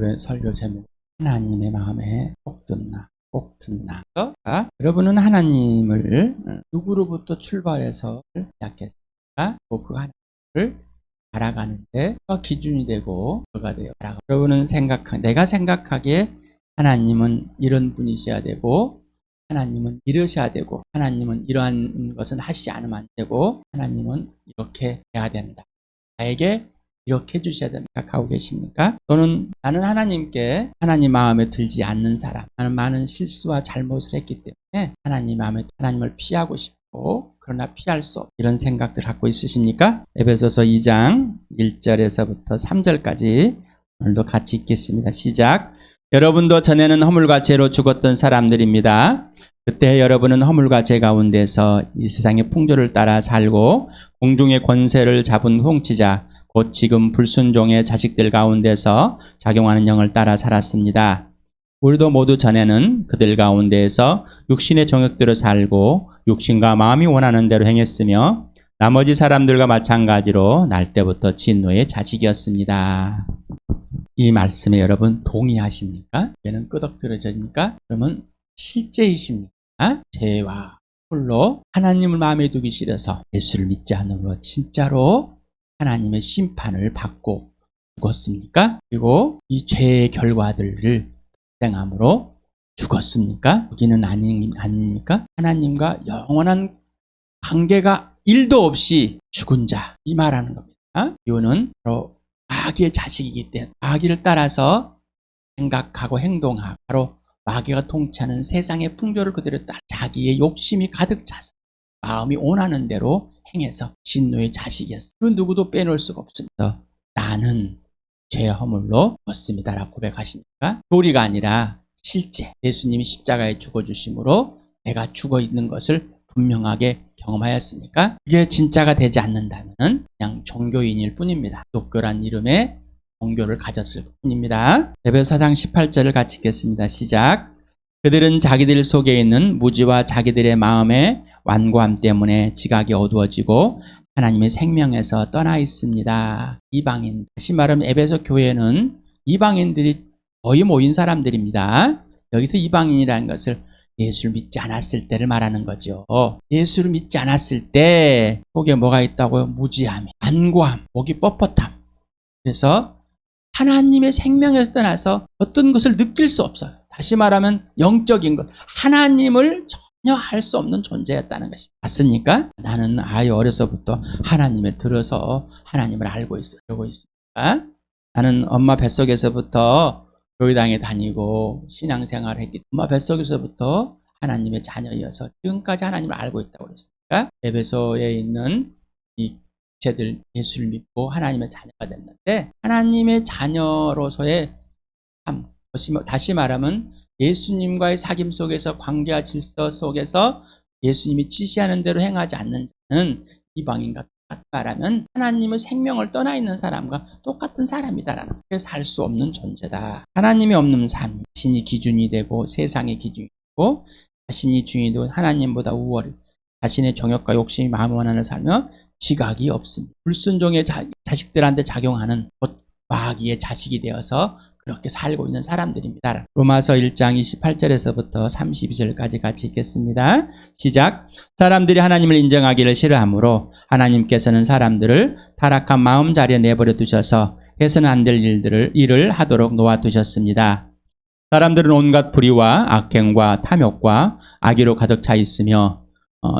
오늘의 설교 제목 하나님의 마음에 꼭 듣나 꼭 듣나. 여러분은 하나님을 누구로부터 출발해서 시작했습니까? 그 하나님을 알아가는데 기준이 되고 그가 되어 알아가. 여러분은 내가 생각하기에 하나님은 이런 분이셔야 되고, 하나님은 이러셔야 되고, 하나님은 이러한 것은 하시지 않으면 안 되고, 하나님은 이렇게 해야 된다, 나에게 이렇게 해주셔야 된다 생각하고 계십니까? 또는 나는 하나님께 하나님 마음에 들지 않는 사람, 나는 많은 실수와 잘못을 했기 때문에 하나님 마음에 하나님을 피하고 싶고 그러나 피할 수 없, 이런 생각들 갖고 있으십니까? 에베소서 2장 1절에서부터 3절까지 오늘도 같이 읽겠습니다. 시작. 여러분도 전에는 허물과 죄로 죽었던 사람들입니다. 그때 여러분은 허물과 죄 가운데서 이 세상의 풍조를 따라 살고 공중의 권세를 잡은 통치자 곧 지금 불순종의 자식들 가운데서 작용하는 영을 따라 살았습니다. 우리도 모두 전에는 그들 가운데에서 육신의 정욕대로 살고 육신과 마음이 원하는 대로 행했으며 나머지 사람들과 마찬가지로 날 때부터 진노의 자식이었습니다. 이 말씀에 여러분 동의하십니까? 얘는 끄덕들어집니까? 그러면 실제이십니까? 죄와 홀로 하나님을 마음에 두기 싫어서 예수를 믿지 않으므로 진짜로 하나님의 심판을 받고 죽었습니까? 그리고 이 죄의 결과들을 발생함으로 죽었습니까? 여기는 아닙니까? 하나님과 영원한 관계가 1도 없이 죽은 자, 이 말하는 겁니다. 이유는 바로 마귀의 자식이기 때문에 마귀를 따라서 생각하고 행동하고 바로 마귀가 통치하는 세상의 풍조를 그대로 따라 자기의 욕심이 가득 차서 마음이 원하는 대로 행해서 진노의 자식이었어. 그 누구도 빼놓을 수가 없습니다. 나는 죄의 허물로 죽었습니다라고 고백하시니까 도리가 아니라 실제 예수님이 십자가에 죽어주심으로 내가 죽어있는 것을 분명하게 경험하였으니까 그게 진짜가 되지 않는다면 그냥 종교인일 뿐입니다. 독교란 이름의 종교를 가졌을 뿐입니다. 에베소 4장 18절을 같이 읽겠습니다. 시작. 그들은 자기들 속에 있는 무지와 자기들의 마음의 완고함 때문에 지각이 어두워지고 하나님의 생명에서 떠나 있습니다. 이방인, 다시 말하면 에베소 교회는 이방인들이 거의 모인 사람들입니다. 여기서 이방인이라는 것을 예수를 믿지 않았을 때를 말하는 거죠. 예수를 믿지 않았을 때 속에 뭐가 있다고요? 무지함, 완고함, 목이 뻣뻣함. 그래서 하나님의 생명에서 떠나서 어떤 것을 느낄 수 없어요. 다시 말하면 영적인 것, 하나님을 전혀 알 수 없는 존재였다는 것이 맞습니까? 나는 아예 어려서부터 하나님을 들어서 하나님을 알고 있으니까 나는 엄마 뱃속에서부터 교회당에 다니고 신앙생활을 했기 때문에 엄마 뱃속에서부터 하나님의 자녀여서 지금까지 하나님을 알고 있다고 그랬으니까 에베소에 있는 이 쟤들 예수를 믿고 하나님의 자녀가 됐는데 하나님의 자녀로서의 삶, 다시 말하면 예수님과의 사귐 속에서 관계와 질서 속에서 예수님이 지시하는 대로 행하지 않는 자는 이방인과 똑같이 말하면 하나님의 생명을 떠나 있는 사람과 똑같은 사람이다라는, 그래서 살 수 없는 존재다. 하나님이 없는 삶, 자신이 기준이 되고 세상의 기준이 되고 자신이 주인이 되고 하나님보다 우월, 자신의 정욕과 욕심이 마음을 원하는 살며 지각이 없습니다. 불순종의 자식들한테 작용하는 곧 마귀의 자식이 되어서 그렇게 살고 있는 사람들입니다. 로마서 1장 28절에서부터 32절까지 같이 읽겠습니다. 시작. 사람들이 하나님을 인정하기를 싫어하므로 하나님께서는 사람들을 타락한 마음 자리에 내버려 두셔서 해서는 안 될 일을 하도록 놓아두셨습니다. 사람들은 온갖 불의와 악행과 탐욕과 악의로 가득 차 있으며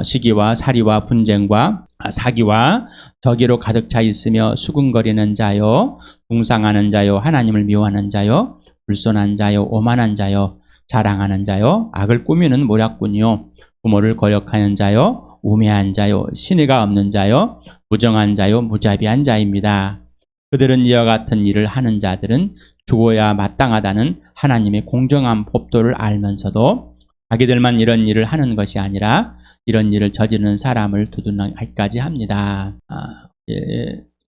시기와 살이와 분쟁과 사기와 저기로 가득 차 있으며 수군거리는 자요, 붕상하는 자요, 하나님을 미워하는 자요, 불손한 자요, 오만한 자요, 자랑하는 자요, 악을 꾸미는 모략꾼이요, 부모를 거역하는 자요, 우매한 자요, 신의가 없는 자요, 무정한 자요, 무자비한 자입니다. 그들은 이와 같은 일을 하는 자들은 죽어야 마땅하다는 하나님의 공정한 법도를 알면서도 자기들만 이런 일을 하는 것이 아니라 이런 일을 저지르는 사람을 두둔하기까지 합니다.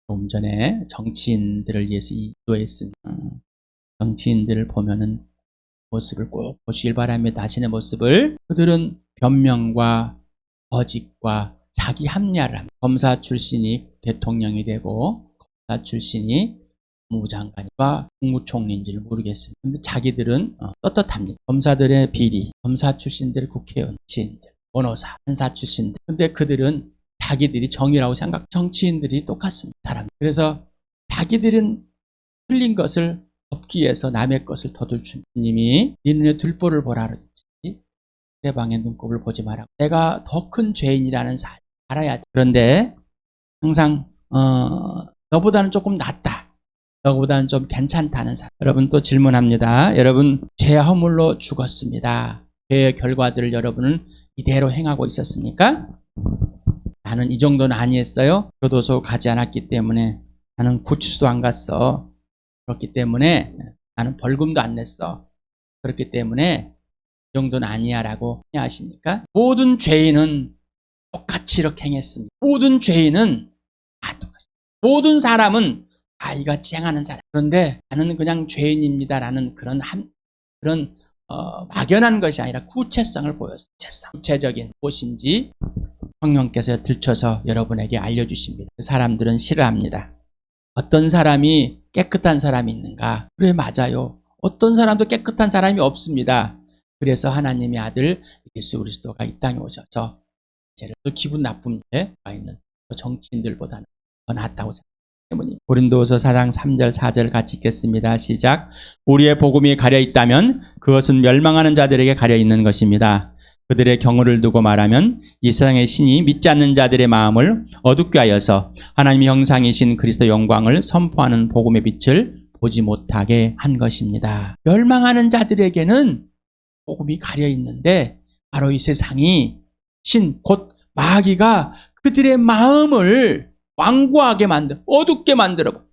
조금 전에 정치인들을 위해서 기도했습니다. 정치인들을 보면은 모습을 꼭 보시길 바랍니다. 자신의 모습을. 그들은 변명과 거짓과 자기 합리화를 합니다. 검사 출신이 대통령이 되고 검사 출신이 국무장관과 국무총리인지를 모르겠습니다. 근데 자기들은 떳떳합니다. 검사들의 비리, 검사 출신들, 국회의원, 정치인들, 변호사, 판사 출신들. 근데 그들은 자기들이 정의라고 생각, 정치인들이 똑같습니다. 사람. 그래서 자기들은 틀린 것을 덮기 위해서 남의 것을 더들 주님이 네 눈에 들보를 보라 그랬지. 내 방의 눈곱을 보지 마라. 내가 더 큰 죄인이라는 사실 알아야 돼. 그런데 항상 너보다는 조금 낫다. 너보다는 좀 괜찮다는 사람. 여러분 또 질문합니다. 여러분 죄 허물로 죽었습니다. 죄의 결과들을 여러분은 이대로 행하고 있었습니까? 나는 이 정도는 아니었어요. 교도소 가지 않았기 때문에 나는 구치소도 안 갔어. 그렇기 때문에 나는 벌금도 안 냈어. 그렇기 때문에 이 정도는 아니야 라고 하십니까? 모든 죄인은 똑같이 이렇게 행했습니다. 모든 죄인은 다 똑같습니다. 모든 사람은 다 이같이 행하는 사람. 그런데 나는 그냥 죄인입니다 라는 그런 막연한 것이 아니라 구체성을 보였어요. 구체적인 무엇인지 성령께서 들춰서 여러분에게 알려주십니다. 그 사람들은 싫어합니다. 어떤 사람이 깨끗한 사람이 있는가? 그래, 맞아요. 어떤 사람도 깨끗한 사람이 없습니다. 그래서 하나님의 아들 예수 그리스도가 이 땅에 오셔서 또 기분 나쁜 데 가 있는 정치인들보다는 더 낫다고 생각합니다. 때문에 고린도서 4장 3절 4절 같이 읽겠습니다. 시작. 우리의 복음이 가려 있다면 그것은 멸망하는 자들에게 가려 있는 것입니다. 그들의 경우를 두고 말하면 이 세상의 신이 믿지 않는 자들의 마음을 어둡게 하여서 하나님의 형상이신 그리스도 영광을 선포하는 복음의 빛을 보지 못하게 한 것입니다. 멸망하는 자들에게는 복음이 가려 있는데 바로 이 세상이 신 곧 마귀가 그들의 마음을 완고하게 어둡게 만들어.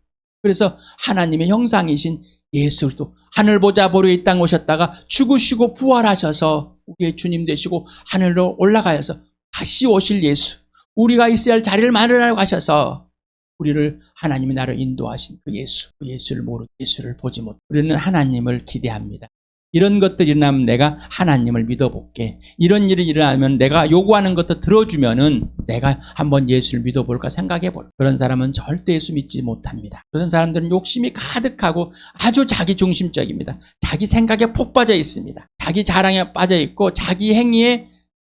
그래서 하나님의 형상이신 예수 그리스도 하늘 보좌 보러 이 땅 오셨다가 죽으시고 부활하셔서 우리의 주님 되시고 하늘로 올라가셔서 다시 오실 예수, 우리가 있어야 할 자리를 마련하려고 하셔서 우리를 하나님이 나를 인도하신 그 예수를 모르고 예수를 보지 못. 우리는 하나님을 기대합니다. 이런 것들이 일어나면 내가 하나님을 믿어볼게. 이런 일이 일어나면 내가 요구하는 것도 들어주면은 내가 한번 예수를 믿어볼까 생각해볼. 그런 사람은 절대 예수 믿지 못합니다. 그런 사람들은 욕심이 가득하고 아주 자기중심적입니다. 자기 생각에 폭 빠져 있습니다. 자기 자랑에 빠져 있고 자기 행위에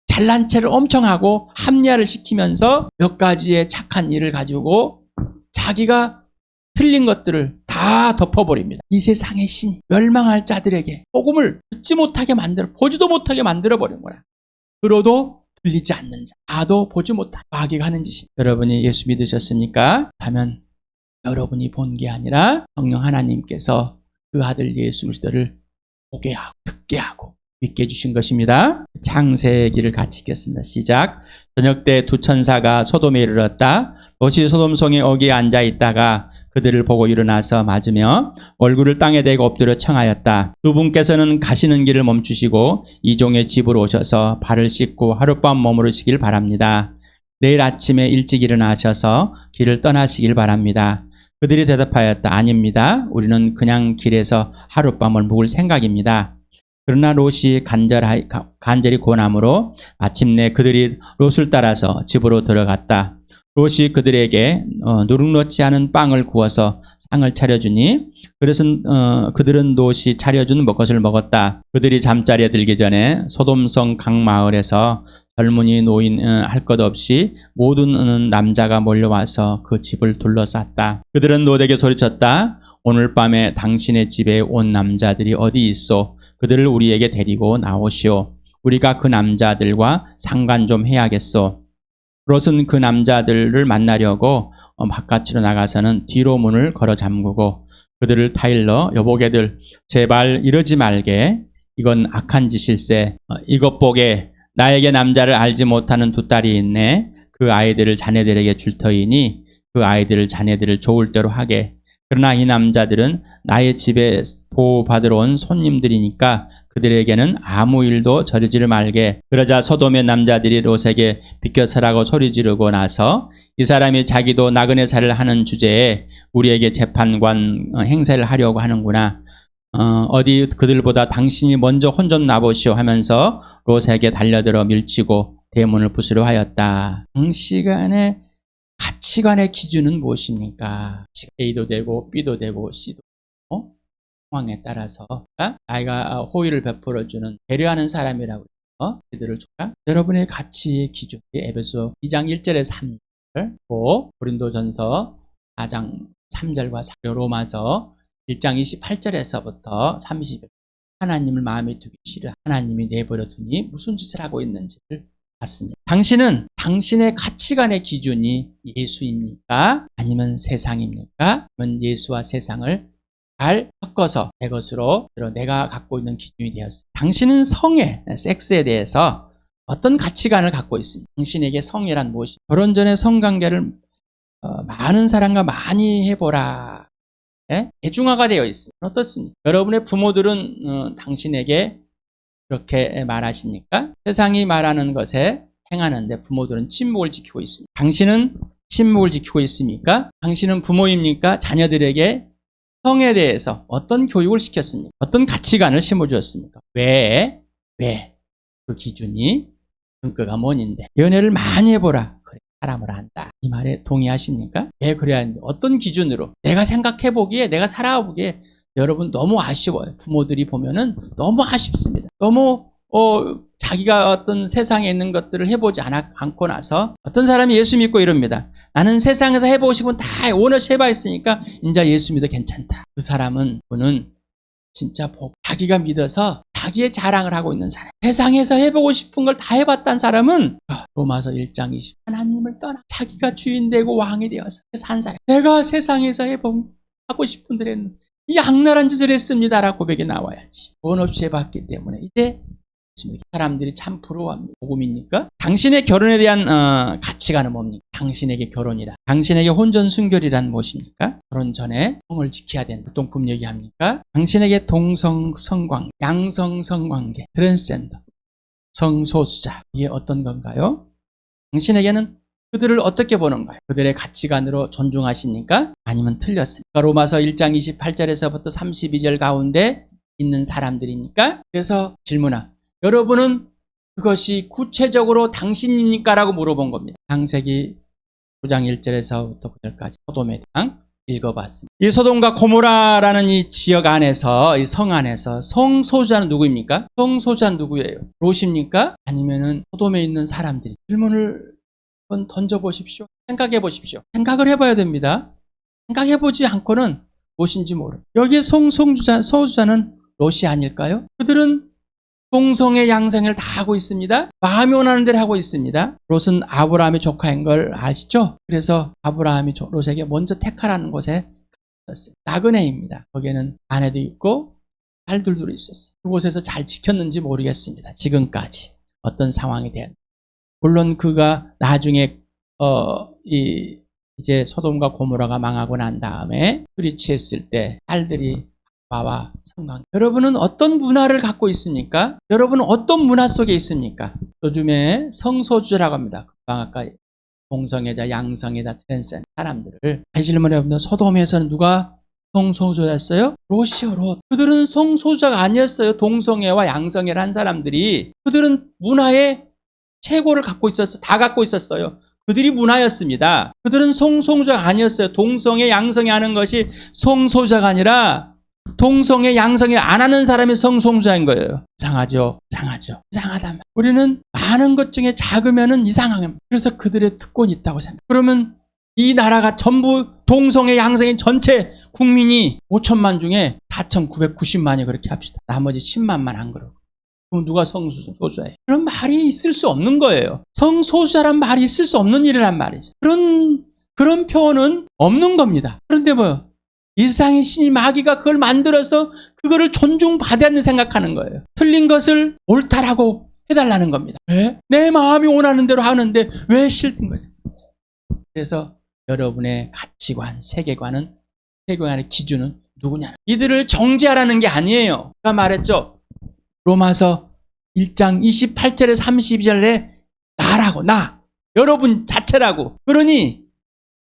잘난 체를 엄청 하고 합리화를 시키면서 몇 가지의 착한 일을 가지고 자기가 틀린 것들을 다 덮어버립니다. 이 세상의 신이 멸망할 자들에게 복음을 듣지 못하게 보지도 못하게 만들어버린 거야. 들어도 들리지 않는 자, 봐도 보지 못하게 마귀가 하는 짓이. 여러분이 예수 믿으셨습니까? 하면 여러분이 본 게 아니라 성령 하나님께서 그 아들 예수 그리스도를 보게 하고 듣게 하고 믿게 해주신 것입니다. 창세기를 같이 읽겠습니다. 시작. 저녁 때 두 천사가 소돔에 이르렀다. 롯이 소돔성의 어귀에 앉아 있다가 그들을 보고 일어나서 맞으며 얼굴을 땅에 대고 엎드려 청하였다. 두 분께서는 가시는 길을 멈추시고 이 종의 집으로 오셔서 발을 씻고 하룻밤 머무르시길 바랍니다. 내일 아침에 일찍 일어나셔서 길을 떠나시길 바랍니다. 그들이 대답하였다. 아닙니다. 우리는 그냥 길에서 하룻밤을 묵을 생각입니다. 그러나 롯이 간절히 권함으로 마침내 그들이 롯을 따라서 집으로 들어갔다. 롯이 그들에게 누룩넣지 않은 빵을 구워서 상을 차려주니 그들은 롯이 차려준 것을 먹었다. 그들이 잠자리에 들기 전에 소돔성 각 마을에서 젊은이 노인 할 것 없이 모든 남자가 몰려와서 그 집을 둘러쌌다. 그들은 롯에게 소리쳤다. 오늘 밤에 당신의 집에 온 남자들이 어디 있소? 그들을 우리에게 데리고 나오시오. 우리가 그 남자들과 상관 좀 해야겠소. 롯은 그 남자들을 만나려고 바깥으로 나가서는 뒤로 문을 걸어 잠그고 그들을 타일러 여보게들 제발 이러지 말게. 이건 악한 짓일세. 이것 보게 나에게 남자를 알지 못하는 두 딸이 있네. 그 아이들을 자네들에게 줄 터이니 그 아이들을 자네들을 좋을 대로 하게. 그러나 이 남자들은 나의 집에 보호받으러 온 손님들이니까 그들에게는 아무 일도 저리지를 말게. 그러자 소돔의 남자들이 롯에게 비켜서라고 소리 지르고 나서 이 사람이 자기도 나그네 살을 하는 주제에 우리에게 재판관 행세를 하려고 하는구나. 어디 그들보다 당신이 먼저 혼 좀 나보시오 하면서 롯에게 달려들어 밀치고 대문을 부수려 하였다. 그 시간에 가치관의 기준은 무엇입니까? A도 되고 B도 되고 C도 되고 상황에 따라서 아이가 호의를 베풀어주는 배려하는 사람이라고 해서 그들을 줄까? 여러분의 가치의 기준이 에베소 2장 1절에서 3절, 고린도전서 4장 3절과 4절, 로마서 1장 28절에서부터 30절, 하나님을 마음에 두기 싫어 하나님이 내버려 두니 무슨 짓을 하고 있는지를 봤습니다. 당신은 당신의 가치관의 기준이 예수입니까? 아니면 세상입니까? 아니면 예수와 세상을 잘 섞어서 내 것으로 내가 갖고 있는 기준이 되었습니다. 당신은 성애, 섹스에 대해서 어떤 가치관을 갖고 있습니까? 당신에게 성애란 무엇입니까? 결혼 전에 성관계를 많은 사람과 많이 해보라. 대중화가 되어 있습니다. 어떻습니까? 여러분의 부모들은 당신에게 그렇게 말하십니까? 세상이 말하는 것에 행하는데 부모들은 침묵을 지키고 있습니다. 당신은 침묵을 지키고 있습니까? 당신은 부모입니까? 자녀들에게 성에 대해서 어떤 교육을 시켰습니까? 어떤 가치관을 심어주었습니까? 왜? 그 기준이 근거가 뭔인데 연애를 많이 해보라. 그래, 사람을 안다. 이 말에 동의하십니까? 왜 그래야 하는데 어떤 기준으로 내가 생각해보기에 내가 살아보기에 여러분 너무 아쉬워요. 부모들이 보면은 너무 아쉽습니다. 너무 자기가 어떤 세상에 있는 것들을 해보지 않고 나서 어떤 사람이 예수 믿고 이럽니다. 나는 세상에서 해보고 싶은 다 오너시 해봤으니까 이제 예수 믿어 괜찮다. 그 사람은 그는 진짜 자기가 믿어서 자기의 자랑을 하고 있는 사람. 세상에서 해보고 싶은 걸 다 해봤다는 사람은 로마서 1장 20 하나님을 떠나 자기가 주인 되고 왕이 되어서 산 사람. 내가 세상에서 하고 싶은 대로 했는데 이 악랄한 짓을 했습니다라고 고백이 나와야지. 돈 없이 해봤기 때문에 이제 사람들이 참 부러워합니다. 복음입니까? 당신의 결혼에 대한 가치관은 뭡니까? 당신에게 결혼이라. 당신에게 혼전순결이란 무엇입니까? 결혼 전에 성을 지켜야 된다. 동품 얘기합니까? 당신에게 동성성관계, 양성성관계, 트랜스젠더, 성소수자 이게 어떤 건가요? 당신에게는 그들을 어떻게 보는가요? 그들의 가치관으로 존중하십니까? 아니면 틀렸습니까? 로마서 1장 28절에서부터 32절 가운데 있는 사람들입니까? 그래서 질문하 여러분은 그것이 구체적으로 당신입니까? 라고 물어본 겁니다. 창세기 9장 1절에서부터 9절까지 소돔에 대한 읽어봤습니다. 이 소돔과 고모라라는 이 지역 안에서, 이 성 안에서 성소유자는 누구입니까? 성소유자는 누구예요? 롯입니까? 아니면은 소돔에 있는 사람들이? 질문을 한번 던져보십시오. 생각해보십시오. 생각을 해봐야 됩니다. 생각해보지 않고는 무엇인지 모르. 여기에 소유자는 롯이 아닐까요? 그들은 동성의 양성을 다 하고 있습니다. 마음이 원하는 대로 하고 있습니다. 롯은 아브라함의 조카인 걸 아시죠? 그래서 아브라함이 롯에게 먼저 택하라는 곳에 갔었어요. 나그네입니다. 거기에는 아내도 있고 딸들도 있었어요. 그곳에서 잘 지켰는지 모르겠습니다. 지금까지 어떤 상황에 대한. 물론 그가 나중에 이제 소돔과 고모라가 망하고 난 다음에 술이 취했을 때 딸들이 아빠와 성관. 여러분은 어떤 문화를 갖고 있습니까? 여러분은 어떤 문화 속에 있습니까? 요즘에 성소주라고 합니다. 아까 동성애자, 양성애자, 트랜스젠더 사람들을 질문해보면 소돔에서는 누가 성소주였어요? 롯이요, 롯. 그들은 성소주가 아니었어요. 동성애와 양성애를 한 사람들이. 그들은 문화의 최고를 갖고 있었어요. 다 갖고 있었어요. 그들이 문화였습니다. 그들은 성소유자가 아니었어요. 동성애, 양성애 하는 것이 성소유자가 아니라 동성애, 양성애 안 하는 사람이 성소유자인 거예요. 이상하죠? 이상하죠? 이상하단. 우리는 많은 것 중에 작으면은 이상하게. 그래서 그들의 특권이 있다고 생각해요. 그러면 이 나라가 전부 동성애, 양성애 전체 국민이 5천만 중에 4,990만이 그렇게 합시다. 나머지 10만만 안 그러고. 그럼 누가 성소수자예요? 그런 말이 있을 수 없는 거예요. 성소수자란 말이 있을 수 없는 일이란 말이죠. 그런 표현은 없는 겁니다. 그런데 이 세상의 신이 마귀가 그걸 만들어서 그거를 존중받아야 생각하는 거예요. 틀린 것을 옳다라고 해달라는 겁니다. 왜? 내 마음이 원하는 대로 하는데 왜 싫은 거죠? 그래서 여러분의 가치관, 세계관의 기준은 누구냐? 이들을 정죄하라는 게 아니에요. 제가 말했죠. 로마서 1장 28절에 32절에 나라고, 여러분 자체라고. 그러니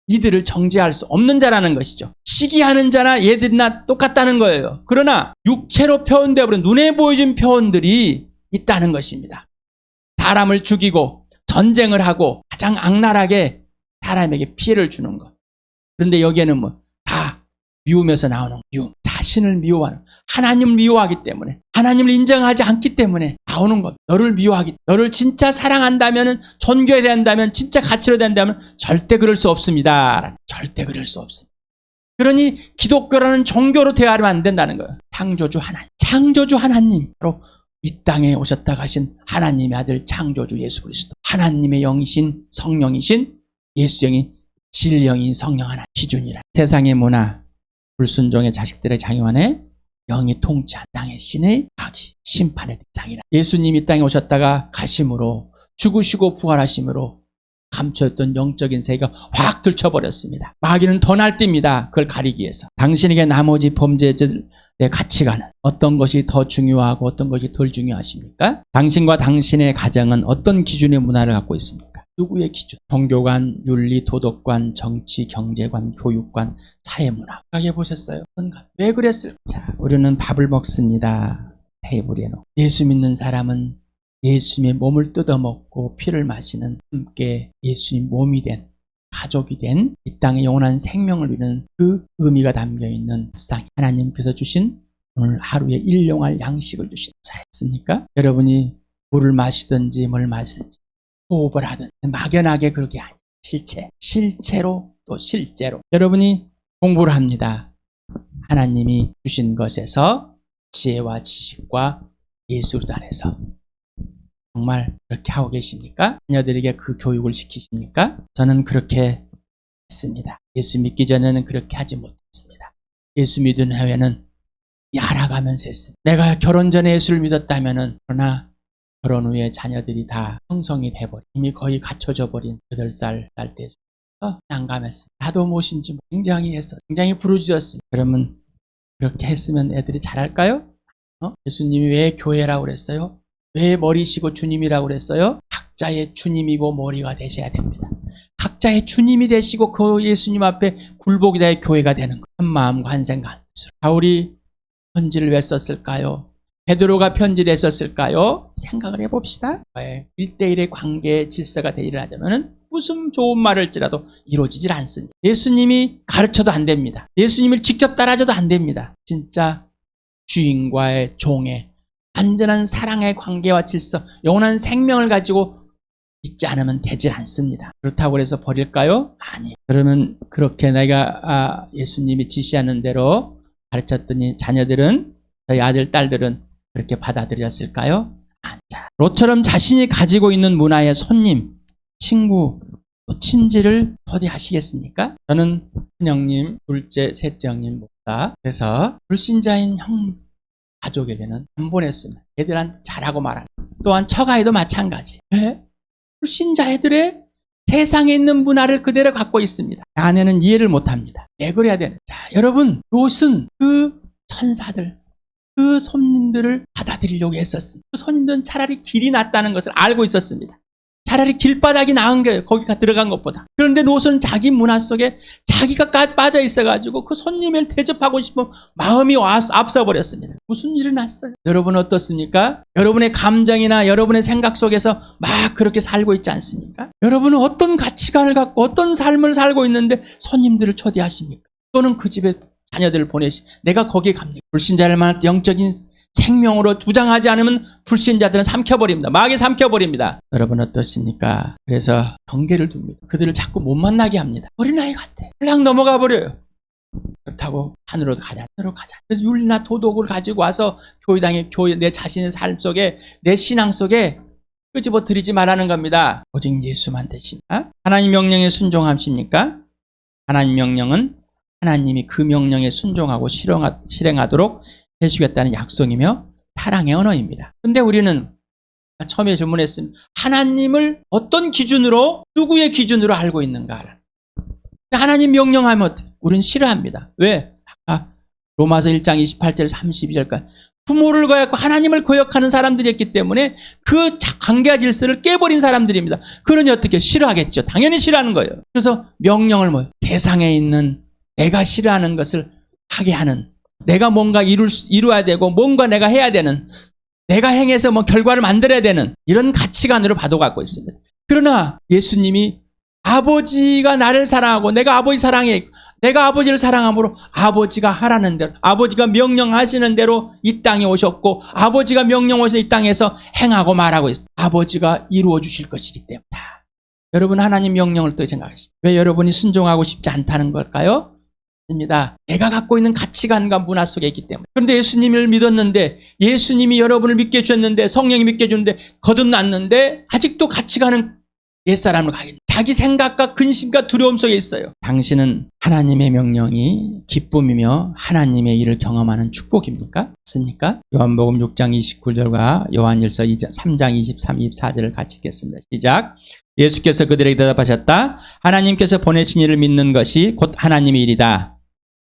이들을 정죄할 수 없는 자라는 것이죠. 시기하는 자나 얘들이나 똑같다는 거예요. 그러나 육체로 표현되어버린 눈에 보여진 표현들이 있다는 것입니다. 사람을 죽이고 전쟁을 하고 가장 악랄하게 사람에게 피해를 주는 것. 그런데 여기에는 다 미우면서 나오는 미움. 자신을 미워하는, 하나님을 미워하기 때문에, 하나님을 인정하지 않기 때문에 나오는 것. 너를 미워하기, 너를 진짜 사랑한다면, 존경해야 된다면, 진짜 가치로 된다면 절대 그럴 수 없습니다. 절대 그럴 수 없습니다. 그러니 기독교라는 종교로 대하면 안 된다는 거예요. 창조주 하나님, 바로 이 땅에 오셨다 가신 하나님의 아들 창조주 예수 그리스도, 하나님의 영이신 성령이신 예수 영이 진령인 성령 하나 기준이라. 세상의 문화, 불순종의 자식들의 장유 안에 영이 통치한 땅의 신의 악이 심판의 대상이라. 예수님이 이 땅에 오셨다가 가심으로, 죽으시고 부활하심으로 감춰있던 영적인 세계가 확 들춰버렸습니다. 마귀는 더 날뜁니다. 그걸 가리기 위해서. 당신에게 나머지 범죄들의 가치관은 어떤 것이 더 중요하고 어떤 것이 덜 중요하십니까? 당신과 당신의 가정은 어떤 기준의 문화를 갖고 있습니까? 누구의 기준? 종교관, 윤리, 도덕관, 정치, 경제관, 교육관, 사회문화. 생각해 보셨어요? 왜 그랬을까? 자, 우리는 밥을 먹습니다. 테이블에 놓고. 예수 믿는 사람은 예수님의 몸을 뜯어먹고 피를 마시는, 함께 예수님 몸이 된, 가족이 된 이 땅의 영원한 생명을 위는 그 의미가 담겨있는 밥상, 하나님께서 주신 오늘 하루에 일용할 양식을 주신 사였습니까? 여러분이 물을 마시든지 뭘 마시든지 호흡을 하든 막연하게 그렇게 아니에요. 실체로 또 실제로 여러분이 공부를 합니다. 하나님이 주신 것에서 지혜와 지식과 예술을 안에서 정말 그렇게 하고 계십니까? 자녀들에게 그 교육을 시키십니까? 저는 그렇게 했습니다. 예수 믿기 전에는 그렇게 하지 못했습니다. 예수 믿은 후에는 알아가면서 했습니다. 내가 결혼 전에 예수를 믿었다면은, 그러나 결혼 후에 자녀들이 다 형성이 돼버린, 이미 거의 갖춰져 버린 8살 때부터 난감했습니다. 나도 무엇인지 굉장히 했어. 굉장히 부르짖었습니다. 그러면 그렇게 했으면 애들이 잘할까요? 예수님이 왜 교회라고 그랬어요? 왜 머리시고 주님이라고 그랬어요? 각자의 주님이고 머리가 되셔야 됩니다. 각자의 주님이 되시고 그 예수님 앞에 굴복이 되어 교회가 되는 것. 한 마음과 한 생각, 한 뜻으로. 바울이 편지를 왜 썼을까요? 베드로가 편지를 했었을까요? 생각을 해봅시다. 1대1의 관계의 질서가 되기를 하자면 무슨 좋은 말을 할지라도 이루어지질 않습니다. 예수님이 가르쳐도 안 됩니다. 예수님을 직접 따라줘도 안 됩니다. 진짜 주인과의 종의 완전한 사랑의 관계와 질서, 영원한 생명을 가지고 있지 않으면 되질 않습니다. 그렇다고 해서 버릴까요? 아니에요. 그러면 그렇게 내가 예수님이 지시하는 대로 가르쳤더니 자녀들은, 저희 아들, 딸들은 그렇게 받아들였을까요? 아니죠. 로처럼 자신이 가지고 있는 문화의 손님, 친구, 또 친지를 초대하시겠습니까? 저는 큰형님, 둘째, 셋째 형님 목사, 그래서 불신자인 형 가족에게는 안 보냈습니다. 애들한테 잘하고 말하는. 또한 처가에도 마찬가지. 왜? 불신자 애들의 세상에 있는 문화를 그대로 갖고 있습니다. 아내는 이해를 못합니다. 왜 그래야 되는? 자, 여러분, 롯은 그 천사들, 그 손님들을 받아들이려고 했었습니다. 그 손님들은 차라리 길이 낫다는 것을 알고 있었습니다. 차라리 길바닥이 나은 거예요. 거기가 들어간 것보다. 그런데 롯은 자기 문화 속에 자기가 빠져 있어가지고 그 손님을 대접하고 싶은 마음이 앞서버렸습니다. 무슨 일이 났어요? 여러분 어떻습니까? 여러분의 감정이나 여러분의 생각 속에서 막 그렇게 살고 있지 않습니까? 여러분은 어떤 가치관을 갖고 어떤 삶을 살고 있는데 손님들을 초대하십니까? 또는 그 집에 자녀들을 내가 거기에 갑니다. 불신자를 만날 때 영적인 생명으로 두장하지 않으면 불신자들은 삼켜버립니다. 마귀 삼켜버립니다. 여러분 어떻습니까? 그래서 경계를 둡니다. 그들을 자꾸 못 만나게 합니다. 어린아이 같아. 그냥 넘어가 버려요. 그렇다고 하늘로 가자. 그래서 윤리나 도덕을 가지고 와서 교회, 내 자신의 삶 속에, 내 신앙 속에 끄집어 들이지 말라는 겁니다. 오직 예수만 되십니까? 하나님 명령에 순종하십니까? 하나님 명령은 하나님이 그 명령에 순종하고 실행하도록 해주겠다는 약속이며 사랑의 언어입니다. 근데 우리는 처음에 질문했습니다. 하나님을 어떤 기준으로, 누구의 기준으로 알고 있는가? 하나님 명령하면 어떻게? 우리는 싫어합니다. 왜? 아까 로마서 1장 28절 32절까지 부모를 거역하고 하나님을 거역하는 사람들이었기 때문에 그 관계와 질서를 깨버린 사람들입니다. 그러니 어떻게? 싫어하겠죠. 당연히 싫어하는 거예요. 그래서 명령을 세상에 있는 내가 싫어하는 것을 하게 하는, 내가 뭔가 이루어야 되고 뭔가 내가 해야 되는, 내가 행해서 결과를 만들어야 되는 이런 가치관으로 바꿔 갖고 있습니다. 그러나 예수님이 아버지가 나를 사랑하고 내가 아버지 사랑해. 내가 아버지를 사랑함으로 아버지가 하라는 대로, 아버지가 명령하시는 대로 이 땅에 오셨고, 아버지가 명령하셔서 이 땅에서 행하고 말하고 있어요. 아버지가 이루어 주실 것이기 때문이다. 여러분, 하나님 명령을 어떻게 생각하십니까? 왜 여러분이 순종하고 싶지 않다는 걸까요? 입니다. 내가 갖고 있는 가치관과 문화 속에 있기 때문에. 그런데 예수님을 믿었는데, 예수님이 여러분을 믿게 해주셨는데, 성령이 믿게 해주는데 거듭났는데 아직도 가치관은 옛사람을 가겠네. 자기 생각과 근심과 두려움 속에 있어요. 당신은 하나님의 명령이 기쁨이며 하나님의 일을 경험하는 축복입니까? 맞습니까? 요한복음 6장 29절과 요한일서 3장 23, 24절을 같이 읽겠습니다. 시작. 예수께서 그들에게 대답하셨다. 하나님께서 보내신 이를 믿는 것이 곧 하나님의 일이다.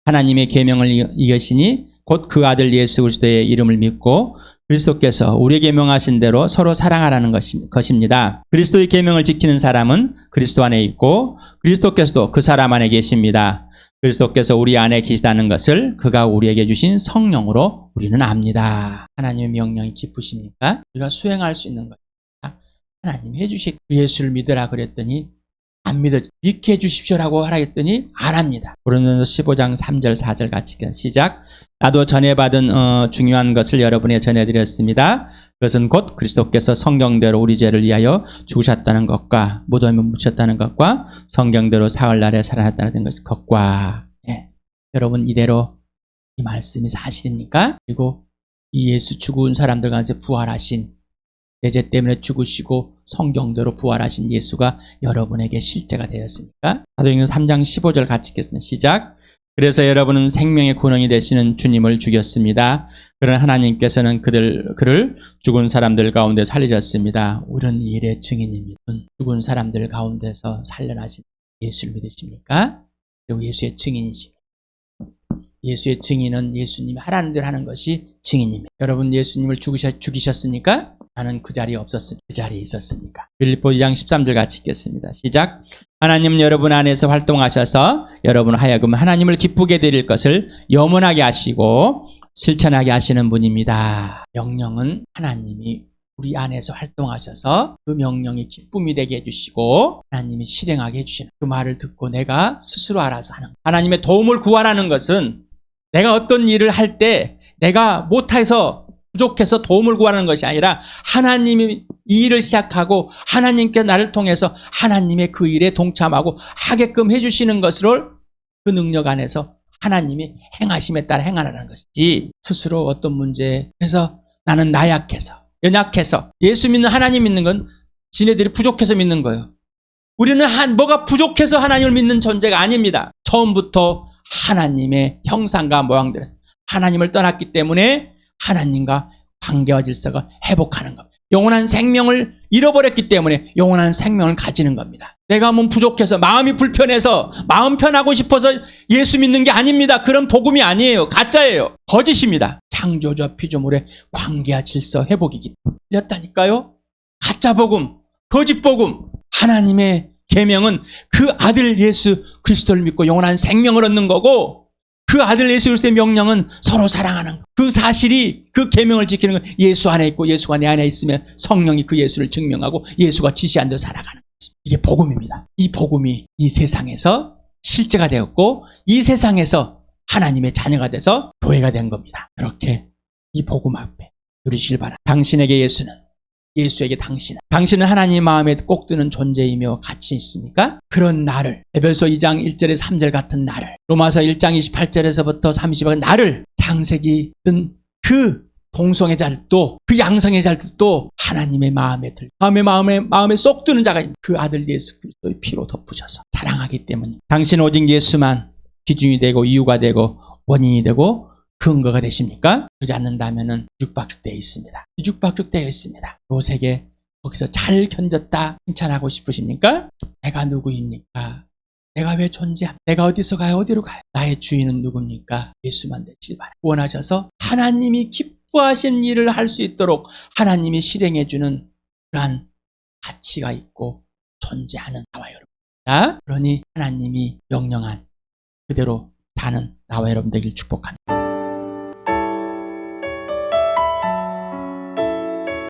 하나님의 계명을 이으시니 곧 그 아들 예수 그리스도의 이름을 믿고 그리스도께서 우리에게 명하신 대로 서로 사랑하라는 것입니다. 그리스도의 계명을 지키는 사람은 그리스도 안에 있고 그리스도께서도 그 사람 안에 계십니다. 그리스도께서 우리 안에 계시다는 것을 그가 우리에게 주신 성령으로 우리는 압니다. 하나님의 명령이 기쁘십니까? 우리가 수행할 수 있는 것입니다. 하나님이 해주실 예수를 믿으라 그랬더니 안 믿어지. 믿게 해주십시오라고 하라 했더니 안 합니다. 고린도서 15장 3절 4절 같이 시작. 나도 전해받은 중요한 것을 여러분에게 전해드렸습니다. 그것은 곧 그리스도께서 성경대로 우리 죄를 위하여 죽으셨다는 것과 무덤에 묻혔다는 것과 성경대로 사흘날에 살아났다는 것과 여러분 이대로 이 말씀이 사실입니까? 그리고 이 예수 죽은 사람들 가운데 부활하신 내 죄 때문에 죽으시고 성경대로 부활하신 예수가 여러분에게 실제가 되었습니까? 사도행전 3장 15절 같이 읽겠습니다. 시작. 그래서 여러분은 생명의 근원이 되시는 주님을 죽였습니다. 그러나 하나님께서는 그를 죽은 사람들 가운데 살리셨습니다. 우리는 이 일의 증인입니다. 죽은 사람들 가운데서 살려나신 예수를 믿으십니까? 그리고 예수의 증인이십니다. 예수의 증인은 예수님이 하라는 대로 하는 것이 증인입니다. 여러분 예수님을 죽이셨습니까? 나는 그 자리에 없었습니다. 그 자리에 있었습니까? 빌립보 2장 13절 같이 읽겠습니다. 시작. 하나님은 여러분 안에서 활동하셔서 여러분 하여금 하나님을 기쁘게 드릴 것을 염원하게 하시고 실천하게 하시는 분입니다. 명령은 하나님이 우리 안에서 활동하셔서 그 명령이 기쁨이 되게 해주시고 하나님이 실행하게 해주시는 그 말을 듣고 내가 스스로 알아서 하는 하나님의 도움을 구하라는 것은 내가 어떤 일을 할 때 내가 못해서 부족해서 도움을 구하는 것이 아니라 하나님이 이 일을 시작하고 하나님께 나를 통해서 하나님의 그 일에 동참하고 하게끔 해주시는 것을 그 능력 안에서 하나님이 행하심에 따라 행하라는 것이지 스스로 어떤 문제에서 나는 나약해서 연약해서 예수 믿는 하나님 믿는 건 지네들이 부족해서 믿는 거예요. 우리는 뭐가 부족해서 하나님을 믿는 존재가 아닙니다. 처음부터 하나님의 형상과 모양대로 하나님을 떠났기 때문에 하나님과 관계와 질서가 회복하는 겁니다. 영원한 생명을 잃어버렸기 때문에 영원한 생명을 가지는 겁니다. 내가 몸 부족해서 마음이 불편해서 마음 편하고 싶어서 예수 믿는 게 아닙니다. 그런 복음이 아니에요. 가짜예요. 거짓입니다. 창조주와 피조물의 관계와 질서 회복이기 때문에 틀렸다니까요. 가짜 복음, 거짓 복음. 하나님의 계명은 그 아들 예수 그리스도를 믿고 영원한 생명을 얻는 거고 그 아들 예수 그리스도의 명령은 서로 사랑하는 것. 그 사실이 그 계명을 지키는 건 예수 안에 있고 예수가 내 안에 있으면 성령이 그 예수를 증명하고 예수가 지시한 대로 살아가는 것입니다. 이게 복음입니다. 이 복음이 이 세상에서 실제가 되었고 이 세상에서 하나님의 자녀가 돼서 교회가 된 겁니다. 그렇게 이 복음 앞에 누리시길 바랍니다. 당신에게 예수는 예수에게 당신은 하나님 마음에 꼭 드는 존재이며 가치 있습니까? 그런 나를 에베소 2장 1절에서 3절 같은 나를 로마서 1장 28절에서부터 30절 나를 창세기 든 그 동성의 자들도 그 양성의 자들도 하나님의 마음에 쏙 드는 자가 그 아들 예수 그리스도의 피로 덮으셔서 사랑하기 때문에 당신 오직 예수만 기준이 되고 이유가 되고 원인이 되고 근거가 되십니까? 그러지 않는다면 뒤죽박죽되어 있습니다. 뒤죽박죽되어 있습니다. 요세계 거기서 잘 견뎠다 칭찬하고 싶으십니까? 내가 누구입니까? 내가 왜 존재합니까? 내가 어디서 가요? 어디로 가요? 나의 주인은 누굽니까? 예수만 되길 바랍니다. 원하셔서 하나님이 기뻐하시는 일을 할 수 있도록 하나님이 실행해주는 그러한 가치가 있고 존재하는 나와 여러분입니다. 그러니 하나님이 명령한 그대로 사는 나와 여러분 되길 축복합니다.